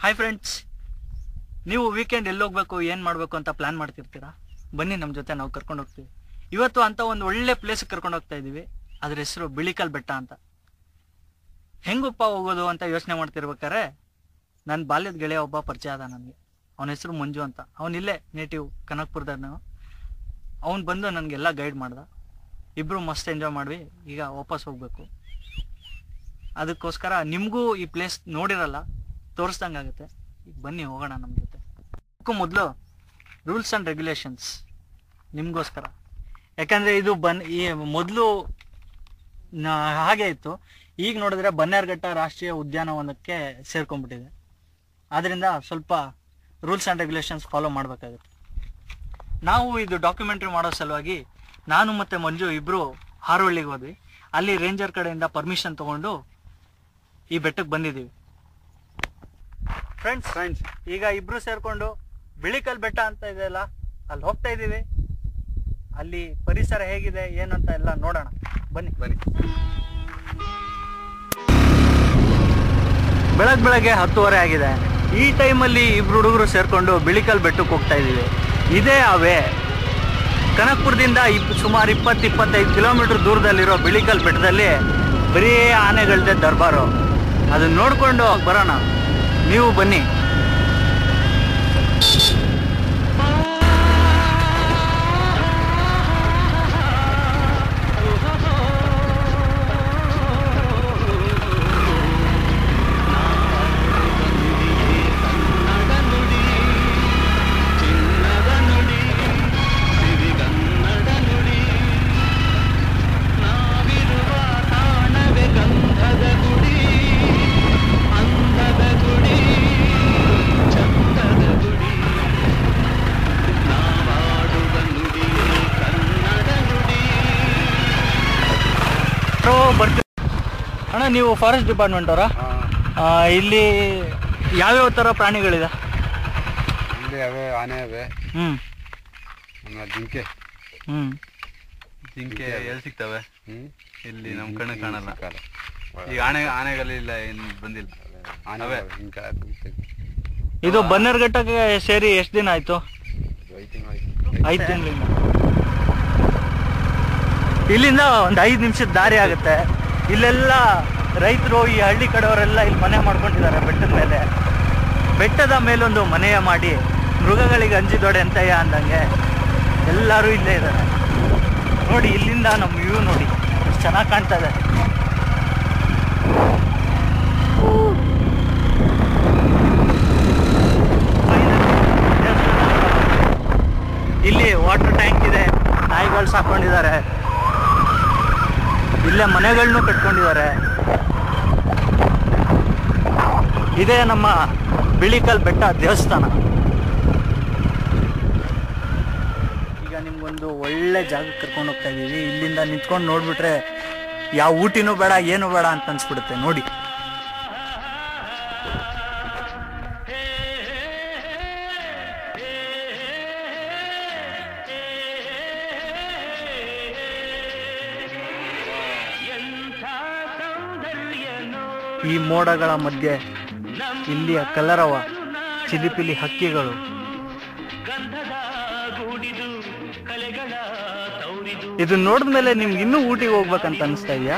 Hi friends, ನೀವು weekend ಎಲ್ಲಿ ಹೋಗ್ಬೇಕು ಏನು ಮಾಡಬೇಕು ಅಂತ ಪ್ಲಾನ್ ಮಾಡ್ತಿರ್ತೀರಾ? ಬನ್ನಿ ನಮ್ಮ ಜೊತೆ, ನಾವು ಕರ್ಕೊಂಡು ಹೋಗ್ತೀವಿ. ಇವತ್ತು ಅಂತ ಒಂದು ಒಳ್ಳೆ ಪ್ಲೇಸ್ಗೆ ಕರ್ಕೊಂಡು ಹೋಗ್ತಾ ಇದ್ದೀವಿ. ಅದ್ರ ಹೆಸರು ಬಿಳಿಕಲ್ ಬೆಟ್ಟ ಅಂತ. ಹೆಂಗಪ್ಪ ಹೋಗೋದು ಅಂತ ಯೋಚನೆ ಮಾಡ್ತಿರ್ಬೇಕಾರೆ ನನ್ನ ಬಾಲ್ಯದ ಗೆಳೆಯ ಒಬ್ಬ ಪರಿಚಯ ಆದ ನನಗೆ. ಅವನ ಹೆಸರು ಮಂಜು ಅಂತ. ಅವನಿಲ್ಲೇ ನೇಟಿವ್ ಕನಕಪುರದವನು. ಅವ್ನು ಬಂದು ನನಗೆಲ್ಲ ಗೈಡ್ ಮಾಡ್ದ. ಇಬ್ಬರು ಮಸ್ತ್ ಎಂಜಾಯ್ ಮಾಡ್ವಿ. ಈಗ ವಾಪಸ್ ಹೋಗ್ಬೇಕು. ಅದಕ್ಕೋಸ್ಕರ ನಿಮಗೂ ಈ ಪ್ಲೇಸ್ ನೋಡಿರಲ್ಲ, ತೋರಿಸ್ದಂಗಾಗುತ್ತೆ. ಈಗ ಬನ್ನಿ ಹೋಗೋಣ ನಮ್ಮ ಜೊತೆ. ಅದಕ್ಕೂ ಮೊದಲು ರೂಲ್ಸ್ ಆ್ಯಂಡ್ ರೆಗ್ಯುಲೇಷನ್ಸ್ ನಿಮಗೋಸ್ಕರ. ಯಾಕಂದರೆ ಇದು ಈ ಮೊದಲು ಹಾಗೆ ಇತ್ತು. ಈಗ ನೋಡಿದ್ರೆ ಬನ್ನೇರುಘಟ್ಟ ರಾಷ್ಟ್ರೀಯ ಉದ್ಯಾನವನಕ್ಕೆ ಸೇರ್ಕೊಂಡ್ಬಿಟ್ಟಿದೆ. ಆದ್ದರಿಂದ ಸ್ವಲ್ಪ ರೂಲ್ಸ್ ಆ್ಯಂಡ್ ರೆಗ್ಯುಲೇಷನ್ಸ್ ಫಾಲೋ ಮಾಡಬೇಕಾಗುತ್ತೆ. ನಾವು ಇದು ಡಾಕ್ಯುಮೆಂಟ್ರಿ ಮಾಡೋ ಸಲುವಾಗಿ ನಾನು ಮತ್ತು ಮಂಜು ಇಬ್ಬರು ಹಾರೋಹಳ್ಳಿಗೆ ಹೋದ್ವಿ. ಅಲ್ಲಿ ರೇಂಜರ್ ಕಡೆಯಿಂದ ಪರ್ಮಿಷನ್ ತೊಗೊಂಡು ಈ ಬೆಟ್ಟಕ್ಕೆ ಬಂದಿದ್ದೀವಿ. ಫ್ರೆಂಡ್ಸ್ ಈಗ ಇಬ್ರು ಸೇರ್ಕೊಂಡು ಬಿಳಿಕಲ್ ಬೆಟ್ಟ ಅಂತ ಇದೆಯಲ್ಲ, ಅಲ್ಲಿ ಹೋಗ್ತಾ ಇದ್ದೀವಿ. ಅಲ್ಲಿ ಪರಿಸರ ಹೇಗಿದೆ ಏನು ಅಂತ ಎಲ್ಲ ನೋಡೋಣ. ಬನ್ನಿ. ಬೆಳಗ್ಗೆ 10:30 ಆಗಿದೆ. ಈ ಟೈಮಲ್ಲಿ ಇಬ್ರು ಹುಡುಗರು ಸೇರ್ಕೊಂಡು ಬಿಳಿಕಲ್ ಬೆಟ್ಟಕ್ಕೆ ಹೋಗ್ತಾ ಇದ್ದೀವಿ. ಇದೇ ಅವೇ ಕನಕಪುರದಿಂದ ಸುಮಾರು 20-25 ಕಿಲೋಮೀಟರ್ ದೂರದಲ್ಲಿರೋ ಬಿಳಿಕಲ್ ಬೆಟ್ಟದಲ್ಲಿ ಬರೀ ಆನೆಗಳದ್ದೇ ದರ್ಬಾರು. ಅದನ್ನ ನೋಡ್ಕೊಂಡು ಬರೋಣ. ನೀವು ಬನ್ನಿ. ಬರ್ತೀವಿ ಅಣ್ಣ. ನೀವು ಫಾರೆಸ್ಟ್ ಡಿಪಾರ್ಟ್ಮೆಂಟ್ ಅವರಾ? ಇಲ್ಲಿ ಯಾವ್ಯಾವ ಥರ ಪ್ರಾಣಿಗಳಿದೆ? ಇಲ್ಲಿ ಆನೆ ಅವೆ, ಜಿಂಕೆ ಜಿಂಕೆ ಎಲ್ಲಿ ಸಿಗ್ತವೆ? ಇಲ್ಲಿ ನಮ್ಮ ಕಣ್ಣು ಕಾಣಲ್ಲ. ಈಗ ಆನೆಗಳಿಲ್ಲ, ಏನು ಬಂದಿಲ್ಲ. ಇದು ಬನ್ನೇರುಘಟ್ಟಕ್ಕೆ ಸೇರಿ ಎಷ್ಟು ದಿನ ಆಯ್ತು? 5 ತಿಂಗಳಿಂದ. ಇಲ್ಲಿಂದ ಒಂದು 5 ನಿಮಿಷದ ದಾರಿ ಆಗುತ್ತೆ. ಇಲ್ಲೆಲ್ಲ ರೈತರು, ಈ ಹಳ್ಳಿ ಕಡೆಯವರೆಲ್ಲ ಇಲ್ಲಿ ಮನೆ ಮಾಡ್ಕೊಂಡಿದ್ದಾರೆ ಬೆಟ್ಟದ ಮೇಲೆ. ಬೆಟ್ಟದ ಮೇಲೊಂದು ಮನೆಯ ಮಾಡಿ ಮೃಗಗಳಿಗೆ ಅಂಜಿದೊಡೆ ಅಂತಯ್ಯ ಅಂದಂಗೆ ಎಲ್ಲರೂ ಇಲ್ಲೇ ಇದ್ದಾರೆ. ನೋಡಿ, ಇಲ್ಲಿಂದ ನಮ್ಮ ವ್ಯೂ ನೋಡಿ ಎಷ್ಟು ಚೆನ್ನಾಗಿ ಕಾಣ್ತಾ ಇದೆ. ಇಲ್ಲಿ ವಾಟರ್ ಟ್ಯಾಂಕ್ ಇದೆ, ನಾಯಿಗಳು ಸಾಕೊಂಡಿದ್ದಾರೆ. ಇಲ್ಲೇ ಮನೆಗಳನ್ನೂ ಕಟ್ಕೊಂಡಿದ್ದಾರೆ. ಇದೇ ನಮ್ಮ ಬಿಳಿಕಲ್ ಬೆಟ್ಟ ದೇವಸ್ಥಾನ. ಈಗ ನಿಮ್ಗೊಂದು ಒಳ್ಳೆ ಜಾಗಕ್ಕೆ ಕರ್ಕೊಂಡು ಹೋಗ್ತಾ ಇದ್ದೀವಿ. ಇಲ್ಲಿಂದ ನಿಂತ್ಕೊಂಡು ನೋಡ್ಬಿಟ್ರೆ ಯಾವ ಊಟಿನೂ ಬೇಡ, ಏನು ಬೇಡ ಅಂತ ಅನ್ಸ್ಬಿಡುತ್ತೆ. ನೋಡಿ, ಈ ಮೋಡಗಳ ಮಧ್ಯೆ ಇಲ್ಲಿಯ ಕಲರವ ಚಿಲಿಪಿಲಿ ಹಕ್ಕಿಗಳು. ಇದು ನೋಡಿದ ಮೇಲೆ ನಿಮ್ಗೆ ಇನ್ನೂ ಊಟಿಗೆ ಹೋಗ್ಬೇಕಂತ ಅನಿಸ್ತಾ ಇದೆಯಾ?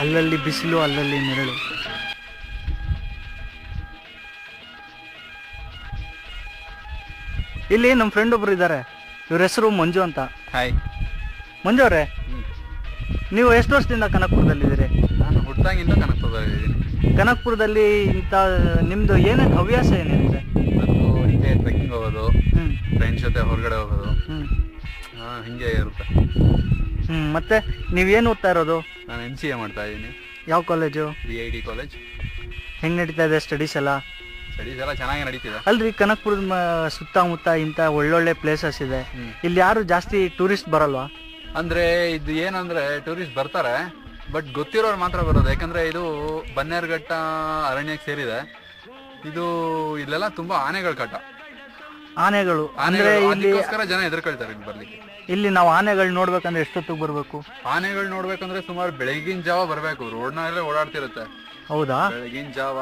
ಅಲ್ಲಲ್ಲಿ ಬಿಸಿಲು, ಅಲ್ಲಲ್ಲಿ ನೆರಳು. ಇಲ್ಲಿ ನಮ್ಮ ಫ್ರೆಂಡ್ ಒಬ್ರು ಇದ್ದಾರೆ. ಇವ್ರ ಹೆಸರು ಮಂಜು ಅಂತ. ಹಾಯ್ ಮಂಜು ಅವರೇ, ನೀವು ಎಷ್ಟು ವರ್ಷದಿಂದ ಕನಕಪುರದಲ್ಲಿದ್ದೀರಿ? ನಾನು ಹುಟ್ಟಾಗಿಂದ ಕನಕಪುರದಲ್ಲಿದ್ದೀನಿ. ಕನಕಪುರದಲ್ಲಿ ಇಂಥ ನಿಮ್ದು ಏನೇನು ಹವ್ಯಾಸ ಏನೇನಿದೆ? ನಾನು ಹಿಂಗೆ ಟ್ರೆಕ್ಕಿಂಗ್ ಹೋಗೋದು, ಫ್ರೆಂಡ್ಸ್ ಜೊತೆ ಹೊರಗಡೆ ಹೋಗೋದು, ಹಿಂಗೆ ಇರುತ್ತೆ. ಮತ್ತೆ ನೀವೇನು ಓದ್ತಾ ಇರೋದು? ನಾನು MCA ಮಾಡ್ತಾ ಇದ್ದೀನಿ. ಯಾವ ಕಾಲೇಜು? BIT college. ಹೆಂಗೆ ನಡೀತಾ ಇದೆ ಸ್ಟಡೀಸ್ ಎಲ್ಲ? ಸ್ಟಡೀಸ್ ಎಲ್ಲ ಚೆನ್ನಾಗಿ ನಡೀತಿದೆ. ಅಲ್ರಿ, ಕನಕಪುರದ ಸುತ್ತಮುತ್ತ ಇಂಥ ಒಳ್ಳೊಳ್ಳೆ ಪ್ಲೇಸಸ್ ಇದೆ. ಇಲ್ಲಿ ಯಾರು ಜಾಸ್ತಿ ಟೂರಿಸ್ಟ್ ಬರಲ್ವಾ? ಅಂದ್ರೆ ಇದು ಏನಂದ್ರೆ ಟೂರಿಸ್ಟ್ ಬರ್ತಾರೆ, ಬಟ್ ಗೊತ್ತಿರೋರು ಮಾತ್ರ ಬರೋದು. ಯಾಕಂದ್ರೆ ಇದು ಬನ್ನೇರುಘಟ್ಟ ಅರಣ್ಯಕ್ಕೆ ಸೇರಿದೆ. ಇದು ಇಲ್ಲೆಲ್ಲ ತುಂಬಾ ಆನೆಗಳ ಕಾಟ. ಆನೆಗಳು ಅಂದ್ರೆ ಇಲ್ಲಿ ಅದಕ್ಕೋಸ್ಕರ ಜನ ಹೆದರ್ಕೊಳ್ತಾರೆ ಇಲ್ಲಿ ಬರ್ಲಿಕ್ಕೆ. ಇಲ್ಲಿ ನಾವು ಆನೆಗಳು ನೋಡ್ಬೇಕಂದ್ರೆ ಎಷ್ಟೊತ್ತಿಗೆ ಬರ್ಬೇಕು? ಆನೆಗಳು ನೋಡ್ಬೇಕಂದ್ರೆ ಸುಮಾರು ಬೆಳಗಿನ ಜಾವ ಬರ್ಬೇಕು. ರೋಡ್ನಲ್ಲೇ ಓಡಾಡ್ತಿರುತ್ತೆ. ಹೌದಾ? ಬೆಳಗಿನ ಜಾವ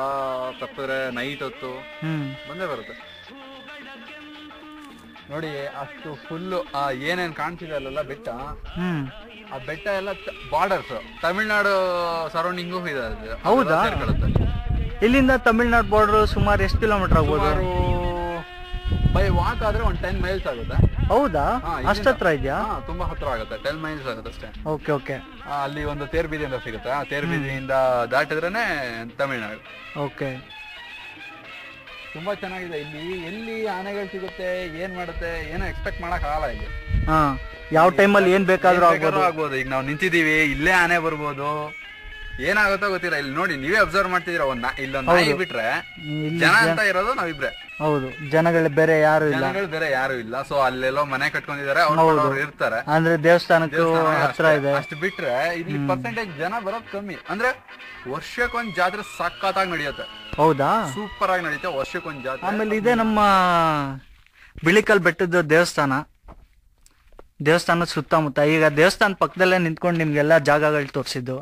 ತಪ್ಪಿದ್ರೆ ನೈಟ್ ಹೊತ್ತು ಬಂದೇ ಬರುತ್ತೆ. ನೋಡಿ ಅಷ್ಟು ಫುಲ್ಲು ಏನೇನ್ ಕಾಣ್ತಿದೆ ಅಲ್ಲೆಲ್ಲ ಬೆಟ್ಟ, ಆ ಬೆಟ್ಟ ಎಲ್ಲ ಬಾರ್ಡರ್ಸ್ ತಮಿಳ್ನಾಡು ಸರೌಂಡಿಂಗು ಇದೆ. ಹೌದಾ? ಇಲ್ಲಿಂದ ತಮಿಳ್ನಾಡು ಬಾರ್ಡರ್ ಸುಮಾರು ಎಷ್ಟು ಕಿಲೋಮೀಟರ್ ಆಗ್ಬೋದು? ಬೈ ವಾಕ್ ಆದ್ರೆ ಒಂದು 10 ಮೈಲ್ಸ್ ಆಗುತ್ತೆ. ಹೌದಾ? ಅಷ್ಟ ಹತ್ರ ಇದೆಯಾ? ತುಂಬಾ ಹತ್ರ ಆಗುತ್ತೆ. 10 ಮೈಲ್ಸ್ ಆಗುತ್ತೆ ಅಷ್ಟೇ. Okay okay. ಅಲ್ಲಿ ಒಂದು ತೇರ್ ಬೀದಿ ಅಂತ ಸಿಗುತ್ತೆ. ಆ ತೇರ್ ಬೀದಿಯಿಂದ ದಾಟಿದ್ರೇನೆ ತಮಿಳ್ನಾಡು. ಓಕೆ. ತುಂಬಾ ಚೆನ್ನಾಗಿದೆ ಇಲ್ಲಿ. ಎಲ್ಲಿ ಆನೆಗಳು ಸಿಗುತ್ತೆ, ಏನ್ ಮಾಡುತ್ತೆ, ಏನೋ ಎಕ್ಸ್ಪೆಕ್ಟ್ ಮಾಡಕ್ ಆಗಲ್ಲ ಇಲ್ಲಿ. ಯಾವ ಟೈಮಲ್ಲಿ ಏನ್ ಬೇಕಾದ್ರೂ ಆಗ್ಬೋದು. ಈಗ ನಾವು ನಿಂತಿದೀವಿ, ಇಲ್ಲೇ ಆನೆ ಬರ್ಬೋದು, ಏನಾಗುತ್ತೋ ಗೊತ್ತಿಲ್ಲ. ಇಲ್ಲಿ ನೋಡಿ, ನೀವೇ ಅಬ್ಸರ್ವ್ ಮಾಡ್ತಿದೀರ, ಇಲ್ಲೊಂದು ನಾಯಿ ಬಿಟ್ರೆ ಜನ ಅಂತ ಇರೋದು ನಾವಿಬ್ರೆ. ಹೌದು, ಜನಗಳು ಬೇರೆ ಯಾರು ಇಲ್ಲ. ಜನಗಳು ಬೇರೆ ಯಾರು ಇಲ್ಲ. ಸೊ ಅಲ್ಲೆಲ್ಲೋ ಮನೆ ಕಟ್ಕೊಂಡಿದ್ದಾರೆ, ಅವ್ರು ಇರ್ತಾರೆ. ಅಂದ್ರೆ ದೇವಸ್ಥಾನಕ್ಕೂ ಹತ್ರ ಇದೆ. ಅಷ್ಟು ಬಿಟ್ರೆ ಇಲ್ಲಿ ಪರ್ಸೆಂಟೇಜ್ ಜನ ಬರೋದ್ ಕಮ್ಮಿ. ಅಂದ್ರೆ ವರ್ಷಕ್ಕೊಂದ್ ಜಾತ್ರೆ ಸಖತ್ತಾಗಿ ನಡೆಯುತ್ತೆ. ಹೌದಾ? ಸೂಪರ್ ಆಗಿ ನಡೆಯುತ್ತೆ ವರ್ಷಕ್ಕೊಂದ್ ಜಾತ್ರೆ. ಆಮೇಲೆ ಇದೆ ನಮ್ಮ ಬಿಳಿಕಲ್ ಬೆಟ್ಟದ ದೇವಸ್ಥಾನದ ಸುತ್ತಮುತ್ತ. ಈಗ ದೇವಸ್ಥಾನದ ಪಕ್ಕದಲ್ಲೇ ನಿಂತ್ಕೊಂಡು ನಿಮ್ಗೆಲ್ಲಾ ಜಾಗಗಳು ತೋರಿಸಿದ್ದು.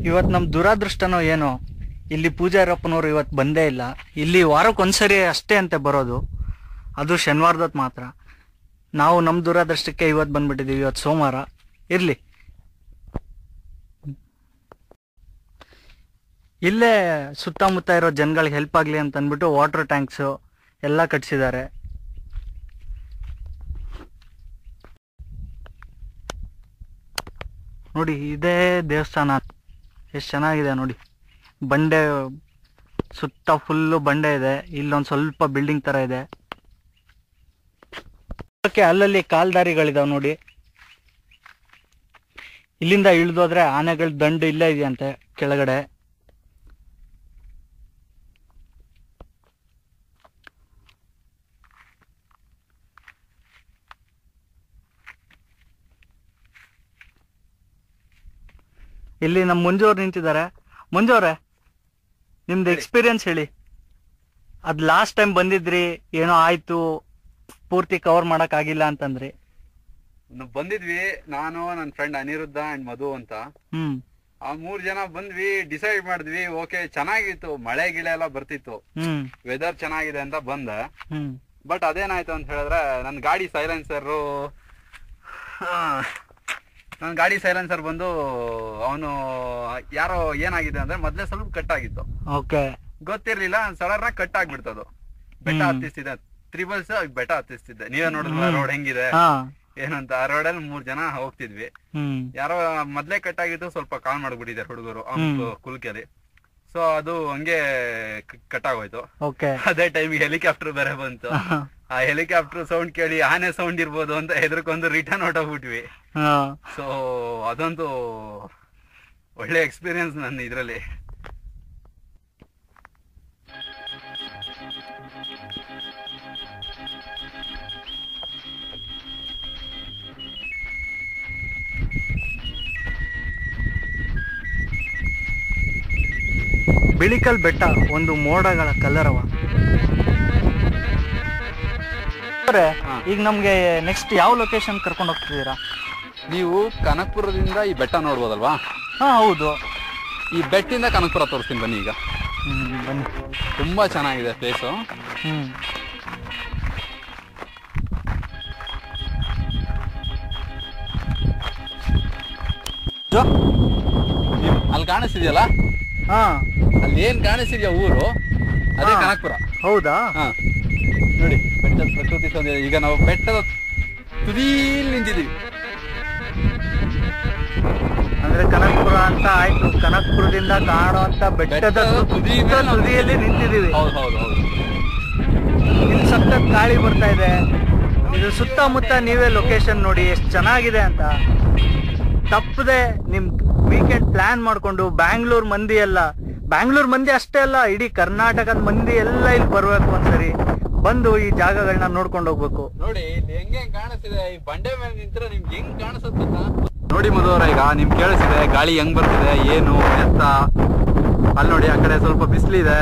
ಇವತ್ತು ನಮ್ ದುರಾದೃಷ್ಟನೋ ಏನೋ, ಇಲ್ಲಿ ಪೂಜಾರಪ್ಪನವ್ರು ಇವತ್ತು ಬಂದೇ ಇಲ್ಲ. ಇಲ್ಲಿ ವಾರಕ್ಕೊಂದ್ಸರಿ ಅಷ್ಟೇ ಅಂತೆ ಬರೋದು, ಅದು ಶನಿವಾರದೊತ್ತು ಮಾತ್ರ. ನಾವು ನಮ್ ದುರಾದೃಷ್ಟಕ್ಕೆ ಇವತ್ತು ಬಂದ್ಬಿಟ್ಟಿದೀವಿ. ಇವತ್ತು ಸೋಮವಾರ. ಇರ್ಲಿ, ಇಲ್ಲೇ ಸುತ್ತಮುತ್ತ ಇರೋ ಜನಗಳಿಗೆ ಹೆಲ್ಪ್ ಆಗ್ಲಿ ಅಂತ ಅಂದ್ಬಿಟ್ಟು ವಾಟರ್ ಟ್ಯಾಂಕ್ಸ್ ಎಲ್ಲ ಕಟ್ಸಿದ್ದಾರೆ. ನೋಡಿ, ಇದೇ ದೇವಸ್ಥಾನ. ಎಷ್ಟು ಚೆನ್ನಾಗಿದೆ ನೋಡಿ. ಬಂಡೆ ಸುತ್ತ ಫುಲ್ಲು ಬಂಡೆ ಇದೆ. ಇಲ್ಲೊಂದು ಸ್ವಲ್ಪ ಬಿಲ್ಡಿಂಗ್ ತರ ಇದೆ. ಅಲ್ಲಲ್ಲಿ ಕಾಲ್ದಾರಿಗಳಿದಾವೆ ನೋಡಿ. ಇಲ್ಲಿಂದ ಇಳಿದೋದ್ರೆ ಆನೆಗಳ ದಂಡು ಇಲ್ಲೇ ಇದೆಯಂತೆ ಕೆಳಗಡೆ. ಇಲ್ಲಿ ನಮ್ಮ ಮಂಜು ಅವ್ರು ನಿಂತಿದ್ದಾರೆ. ಮಂಜು ಅವ್ರೆ, ನಿಮ್ದು ಎಕ್ಸ್ಪೀರಿಯನ್ಸ್ ಹೇಳಿ. ಅದ್ ಲಾಸ್ಟ್ ಟೈಮ್ ಬಂದಿದ್ರಿ, ಏನೋ ಆಯ್ತು, ಪೂರ್ತಿ ಕವರ್ ಮಾಡಕ್ ಆಗಿಲ್ಲ ಅಂತಂದ್ರಿ. ಬಂದಿದ್ವಿ, ನಾನು ನನ್ನ ಫ್ರೆಂಡ್ ಅನಿರುದ್ಧ ಅಂಡ್ ಮಧು ಅಂತ. ಆ 3 ಜನ ಬಂದ್ವಿ, ಡಿಸೈಡ್ ಮಾಡಿದ್ವಿ. ಓಕೆ, ಚೆನ್ನಾಗಿತ್ತು, ಮಳೆ ಗಿಳೆ ಎಲ್ಲ ಬರ್ತಿತ್ತು, ವೆದರ್ ಚೆನ್ನಾಗಿದೆ ಅಂತ ಬಂದೆ. ಬಟ್ ಅದೇನಾಯ್ತು ಅಂತ ಹೇಳಿದ್ರೆ, ನನ್ನ ಗಾಡಿ ಸೈಲೆನ್ಸರ್ ಬಂದು ಅವನು ಯಾರೋ ಏನಾಗಿದೆ ಅಂದ್ರೆ ಮೊದ್ಲೇ ಸ್ವಲ್ಪ ಕಟ್ ಆಗಿತ್ತು. ಗೊತ್ತಿರ್ಲಿಲ್ಲ, ಸಡನ್ ಆಗಿ ಕಟ್ ಆಗ್ಬಿಡ್ತದು. ಬೆಟ್ಟ ಹತ್ತಿಸ್ತಿದ್ದೆ, ತ್ರಿಬಲ್ಸ್ ಬೆಟ್ಟ ಹತ್ತಿಸ್ತಿದ್ದೆ. ನೀವೇ ನೋಡಿದ್ರಲ್ಲ ರೋಡ್ ಹೆಂಗಿದೆ ಏನಂತ. ಆ ರೋಡಲ್ಲಿ 3 ಜನ ಹೋಗ್ತಿದ್ವಿ. ಯಾರೋ ಮೊದ್ಲೇ ಕಟ್ ಆಗಿತ್ತು, ಸ್ವಲ್ಪ ಕಾಲ್ ಮಾಡ್ಬಿಟ್ಟಿದ್ದಾರೆ ಹುಡುಗರು ಕುಲ್ಕೆಲಿ. ಸೊ ಅದು ಹಂಗೆ ಕಟ್ ಆಗೋಯ್ತು. ಅದೇ ಟೈಮಿಗೆ ಹೆಲಿಕಾಪ್ಟರ್ ಬೇರೆ ಬಂತು. ಆ ಹೆಲಿಕಾಪ್ಟರ್ ಸೌಂಡ್ ಕೇಳಿ ಆನೆ ಸೌಂಡ್ ಇರ್ಬೋದು ಅಂತ ಹೆದರ್ಕೊಂಡು ರಿಟರ್ನ್ ಹೊಟ್ಟೋಗ್ಬಿಟ್ವಿ. ಸೊ ಅದಂತೂ ಒಳ್ಳೆ ಎಕ್ಸ್ಪೀರಿಯನ್ಸ್ ನನ್ನ ಇದ್ರಲ್ಲಿ. ಬಿಳಿಕಲ್ ಬೆಟ್ಟ ಒಂದು ಮೋಡಗಳ ಕಲ್ಲರವ. ಈಗ ನಮ್ಗೆ ನೆಕ್ಸ್ಟ್ ಯಾವ ಲೊಕೇಶನ್ ಕರ್ಕೊಂಡು ಹೋಗ್ತಿದ್ದೀರಾ? ನೀವು ಕನಕಪುರದಿಂದ ಈ ಬೆಟ್ಟ ನೋಡ್ಬೋದಲ್ವಾ? ಹೌದು. ಈ ಬೆಟ್ಟಿಂದ ಕನಕಪುರ ತೋರಿಸ್ತೀನಿ ಬನ್ನಿ. ಈಗ ಬನ್ನಿ. ತುಂಬಾ ಚೆನ್ನಾಗಿದೆ ಪ್ಲೇಸು. ಅಲ್ಲಿ ಕಾಣಿಸ್ತಿದ್ಯಲ್ಲ, ಅಲ್ಲಿ ಏನ್ ಕಾಣಿಸ್ತಿದ್ಯಾ ಊರು, ಅದೇ ಕನಕಪುರ. ಹೌದಾ? ನೋಡಿ, ಬೆಟ್ಟದ ಪ್ರಕೃತಿ ಸೌಂದರ್ಯ. ಈಗ ನಾವು ಬೆಟ್ಟದ ತುದಿಯಲ್ಲಿ ನಿಂತಿದ್ದೀವಿ. ಅಂದ್ರೆ ಕನಕಪುರ ಅಂತ ಆಯ್ತು. ಕನಕಪುರದಿಂದ ಕಾಣುವಂತ ಬೆಟ್ಟದ ತುದಿಯಲ್ಲಿ ನಿಂತಿದ್ದೀವಿ. ಹೌದು. ಇಲ್ಲಿ ಸಖತ್ ಗಾಳಿ ಬರ್ತಾ ಇದೆ. ಇದು ಸುತ್ತಮುತ್ತ ನೀವೇ ಲೊಕೇಶನ್ ನೋಡಿ ಎಷ್ಟು ಚೆನ್ನಾಗಿದೆ ಅಂತ. ತಪ್ಪದೆ ನಿಮ್ ವೀಕೆಂಡ್ ಪ್ಲಾನ್ ಮಾಡ್ಕೊಂಡು ಬ್ಯಾಂಗ್ಳೂರ್ ಮಂದಿ ಅಷ್ಟೇ ಅಲ್ಲ, ಇಡೀ ಕರ್ನಾಟಕದ ಮಂದಿ ಎಲ್ಲ ಇಲ್ಲಿ ಬರ್ಬೇಕು ಒಂದ್ಸರಿ. ಬಂದು ಈ ಜಾಗಗಳನ್ನ ನೋಡ್ಕೊಂಡು ಹೋಗ್ಬೇಕು. ನೋಡಿ ಇಲ್ಲಿ ಹೆಂಗೆ ಕಾಣಿಸ್ತಿದೆ, ಈ ಬಂಡೆ ಮೇಲೆ ನಿಂತ್ರೆ ನಿಮ್ಗೆ ಹೆಂಗ್ ಕಾಣಿಸುತ್ತ ನೋಡಿ ಮಧುವರ. ಈಗ ನಿಮ್ ಕೇಳಿಸಿದೆ ಗಾಳಿ ಹೆಂಗ್ ಬರ್ತಿದೆ ಏನು ಎತ್ತ. ಅಲ್ಲಿ ನೋಡಿ ಆ ಕಡೆ ಸ್ವಲ್ಪ ಬಿಸಿಲಿದೆ,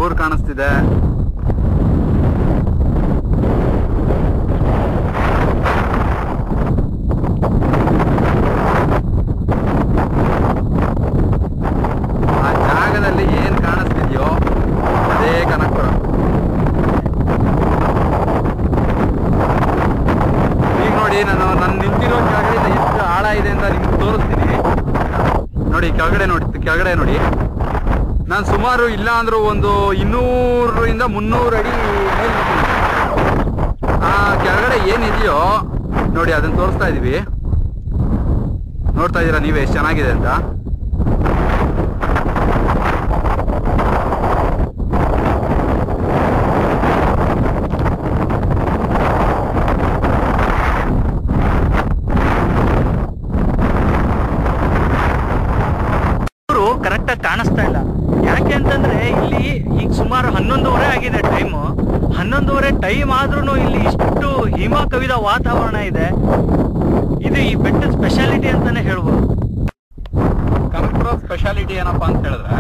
ಊರ್ ಕಾಣಿಸ್ತಿದೆ. ಆ ಜಾಗದಲ್ಲಿ ಏನ್ ಕಾಣಿಸ್ತಿದ್ಯೋ ಅದೇ ಕನಕಪುರ. ಈಗ ನೋಡಿ ನಾನು ನಿಂತಿರೋ ಕೆಳಗಡೆ ಎಷ್ಟು ಆಳ ಇದೆ ಅಂತ ನಿಮ್ಗೆ ತೋರಿಸ್ತೀನಿ. ನೋಡಿ ಕೆಳಗಡೆ ನೋಡಿ ನಾನು ಸುಮಾರು ಇಲ್ಲ ಅಂದ್ರೂ ಒಂದು 200 ಇಂದ 300 ಅಡಿ ಮೇಲೆ ಆ ಕೆಳಗಡೆ ಏನಿದೆಯೋ ನೋಡಿ ಅದನ್ನ ತೋರಿಸ್ತಾ ಇದೀವಿ. ನೋಡ್ತಾ ಇದೀರಾ ನೀವೇ ಎಷ್ಟು ಚೆನ್ನಾಗಿದೆ ಅಂತ. ಕರೆಕ್ಟಾಗಿ ಕಾಣಿಸ್ತಾ ಇಲ್ಲ. ಯಾಕೆ ಅಂತಂದ್ರೆ ಇಲ್ಲಿ ಈಗ ಸುಮಾರು 11:30 ಆಗಿದೆ ಟೈಮು. 11:30 ಟೈಮ್ ಆದ್ರೂ ಇಲ್ಲಿ ಇಷ್ಟು ಹಿಮ ಕವಿದ ವಾತಾವರಣ ಇದೆ. ಇದು ಈ ಬೆಟ್ಟದ ಸ್ಪೆಷಾಲಿಟಿ ಅಂತಾನೆ ಹೇಳ್ಬೋದು. ಕನಕಪುರ ಸ್ಪೆಷಾಲಿಟಿ ಏನಪ್ಪಾ ಅಂತ ಹೇಳಿದ್ರೆ,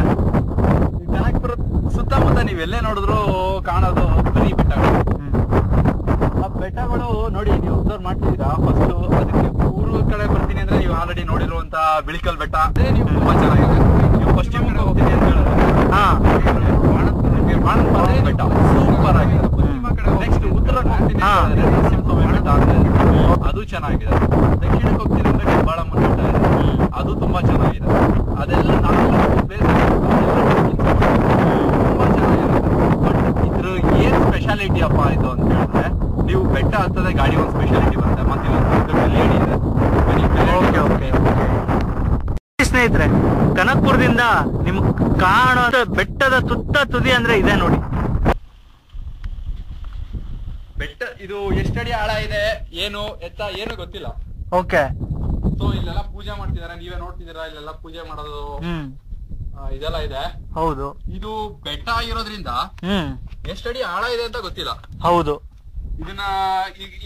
ಈ ಕನಕಪುರ ಸುತ್ತಮುತ್ತ ನೀವೆಲ್ಲೇ ನೋಡಿದ್ರು ಕಾಣೋದು ಬರೀ ಬೆಟ್ಟಗಳು. ಆ ಬೆಟ್ಟಗಳು ನೋಡಿ ನೀವು ಅಬ್ಸರ್ವ್ ಮಾಡ್ತಿದ್ದೀರಾ. ಫಸ್ಟ್ ಅದಕ್ಕೆ ಪೂರ್ವ ಕಡೆ ಬರ್ತೀನಿ ಅಂದ್ರೆ ನೀವು ಆಲ್ರೆಡಿ ನೋಡಿರುವಂತ ಬಿಳಿಕಲ್ ಬೆಟ್ಟ, ಅದೇ ನೀವು ತುಂಬಾ ಚೆನ್ನಾಗಿದೆ. ನೀವು ಪಶ್ಚಿಮ ಕಡೆ ಹೋಗ್ತೀನಿ ಅಂತ ಹೇಳಿದ್ರೆ ಬಾಣಂತ ಬೆಟ್ಟ ಸೂಪರ್ ಆಗಿದೆ. ಪಶ್ಚಿಮ ಕಡೆ ನೆಕ್ಸ್ಟ್ ಉತ್ತರಕ್ಕೆ ಹೋಗ್ತೀನಿ ಅಂದ್ರೆ ನರಸಿಂಹಸ್ವಾಮಿ ಬೆಟ್ಟ ಅದು ಚೆನ್ನಾಗಿದೆ. ದಕ್ಷಿಣಕ್ಕೆ ಹೋಗ್ತೀನಿ ಅಂದ್ರೆ ಕೆಂಬಾಳಮ್ಮನ ಬೆಟ್ಟ ಇದೆ, ಅದು ತುಂಬಾ ಚೆನ್ನಾಗಿದೆ. ಅದೆಲ್ಲ 4 ಪ್ಲೇಸ್ ತುಂಬಾ ಚೆನ್ನಾಗಿರುತ್ತೆ. ಬಟ್ ಇದ್ರ ಏನ್ ಸ್ಪೆಷಾಲಿಟಿ ಅಪ್ಪ ಇದು ಅಂತ ಹೇಳಿದ್ರೆ, ನೀವು ಬೆಟ್ಟ ಹತ್ತದೆ ಗಾಡಿ ಒಂದು ಸ್ಪೆಷಾಲಿಟಿ ಬರುತ್ತೆ. ಮತ್ತೆ ಇವತ್ತು ಕಲ್ಯಾಣಿ ಇದೆ. ಸ್ನೇಹಿತರೆ, ಕನಕಪುರದಿಂದ ನಿಮ್ಗೆ ಕಾಣೋ ಬೆಟ್ಟದ ತುದಿ ಅಂದ್ರೆ ಇದೆ ನೋಡಿ. ಬೆಟ್ಟ ಇದು ಎಷ್ಟಡಿ ಆಳ ಇದೆ ಏನು ಎತ್ತ ಏನು ಗೊತ್ತಿಲ್ಲ. ಓಕೆ. ಸೊ ಇಲ್ಲೆಲ್ಲ ಪೂಜೆ ಮಾಡ್ತಿದಾರೆ, ನೀವೇ ನೋಡ್ತಿದ್ದೀರಾ. ಇಲ್ಲೆಲ್ಲ ಪೂಜೆ ಮಾಡೋದು ಇದೆಲ್ಲ ಇದೆ. ಹೌದು. ಇದು ಬೆಟ್ಟ ಆಗಿರೋದ್ರಿಂದ ಎಷ್ಟಡಿ ಆಳ ಇದೆ ಅಂತ ಗೊತ್ತಿಲ್ಲ. ಹೌದು. ಇದನ್ನ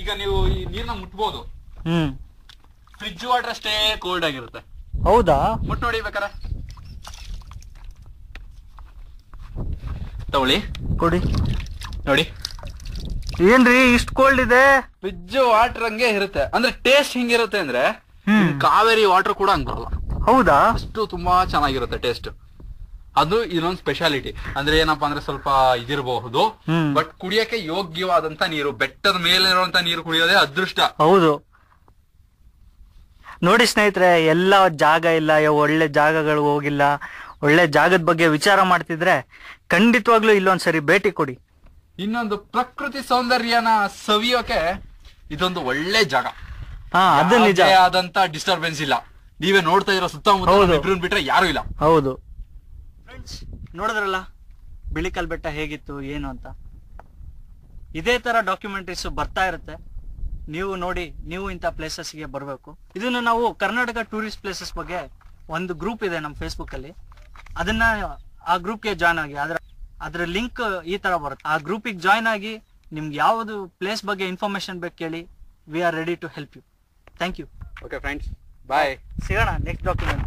ಈಗ ನೀವು ಈ ನೀರ್ನ ಮುಟ್ಬೋದು. ಫ್ರಿಡ್ಜ್ ವಾಟರ್ ಅಷ್ಟೇ ಕೋಲ್ಡ್ ಆಗಿರುತ್ತೆ. ಹೌದಾ? ಮುಟ್ ನೋಡಿ ಬೇಕಾರೆ, ತಗೊಳ್ಳಿ ಕೊಡಿ ನೋಡಿ. ಏನ್ರಿ ಇಷ್ಟ ಕೋಲ್ಡ್ ಇದೆ? ಫ್ರಿಡ್ಜ್ ವಾಟರ್ ಹಂಗೆ ಇರುತ್ತೆ. ಅಂದ್ರೆ ಟೇಸ್ಟ್ ಹಿಂಗಿರುತ್ತೆ ಅಂದ್ರೆ ಕಾವೇರಿ ವಾಟರ್ ಕೂಡ ಹಂಗ್ ಬರಲ್ಲ. ಹೌದಾ? ಅಷ್ಟು ತುಂಬಾ ಚೆನ್ನಾಗಿರುತ್ತೆ ಟೇಸ್ಟ್. ಅದು ಇನ್ನೊಂದು ಸ್ಪೆಷಾಲಿಟಿ. ಅಂದ್ರೆ ಏನಪ್ಪಾ ಅಂದ್ರೆ ಸ್ವಲ್ಪ ಇದಿರಬಹುದು, ಬಟ್ ಕುಡಿಯಕ್ಕೆ ಯೋಗ್ಯವಾದಂತ ನೀರು. ಬೆಟ್ಟದ ಮೇಲೆ ಇರುವಂತ ನೀರು ಕುಡಿಯೋದೇ ಅದೃಷ್ಟ. ಹೌದು. ನೋಡಿ ಸ್ನೇಹಿತರೆ, ಎಲ್ಲ ಜಾಗ ಇಲ್ಲ, ಒಳ್ಳೆ ಜಾಗಗಳು ಹೋಗಿಲ್ಲ, ಒಳ್ಳೆ ಜಾಗದ ಬಗ್ಗೆ ವಿಚಾರ ಮಾಡ್ತಿದ್ರೆ ಖಂಡಿತವಾಗ್ಲೂ ಇಲ್ಲೊಂದ್ಸರಿ ಭೇಟಿ ಕೊಡಿ. ಇನ್ನೊಂದು ಪ್ರಕೃತಿ ಸೌಂದರ್ಯನ ಸವಿಯೋಕೆ ಇದೊಂದು ಒಳ್ಳೆ ಜಾಗ. ಅದು ನಿಜ. ಆದಂತ ಡಿಸ್ಟರ್ಬೆನ್ಸ್ ಇಲ್ಲ. ನೀವೇ ನೋಡ್ತಾ ಇರೋ ಸುತ್ತಮುತ್ತ ಇಬ್ರನ್ನ ಬಿಟ್ರೆ ಯಾರು ಇಲ್ಲ. ಹೌದು ಫ್ರೆಂಡ್ಸ್, ನೋಡಿದ್ರಲ್ಲ ಬಿಳಿಕಲ್ ಬೆಟ್ಟ ಹೇಗಿತ್ತು ಏನು ಅಂತ. ಇದೇ ತರ ಡಾಕ್ಯುಮೆಂಟರೀಸ್ ಬರ್ತಾ ಇರುತ್ತೆ. ನೀವು ನೋಡಿ, ನೀವು ಇಂಥ ಪ್ಲೇಸಸ್ಗೆ ಬರಬೇಕು. ಇದನ್ನು ನಾವು ಕರ್ನಾಟಕ ಟೂರಿಸ್ಟ್ ಪ್ಲೇಸಸ್ ಬಗ್ಗೆ ಒಂದು ಗ್ರೂಪ್ ಇದೆ ನಮ್ಮ ಫೇಸ್ಬುಕ್ ಅಲ್ಲಿ. ಅದನ್ನ ಆ ಗ್ರೂಪ್ಗೆ ಜಾಯ್ನ್ ಆಗಿ, ಅದ್ರ ಲಿಂಕ್ ಈ ತರ ಬರುತ್ತೆ. ಆ ಗ್ರೂಪಿಗೆ ಜಾಯ್ನ್ ಆಗಿ ನಿಮ್ಗೆ ಯಾವುದು ಪ್ಲೇಸ್ ಬಗ್ಗೆ ಇನ್ಫಾರ್ಮೇಶನ್ ಬೇಕು ಕೇಳಿ. We are ready to help you. Thank you. Okay friends, bye. ಸಿಗೋಣ ನೆಕ್ಸ್ಟ್ ಡಾಕ್ಯುಮೆಂಟ್.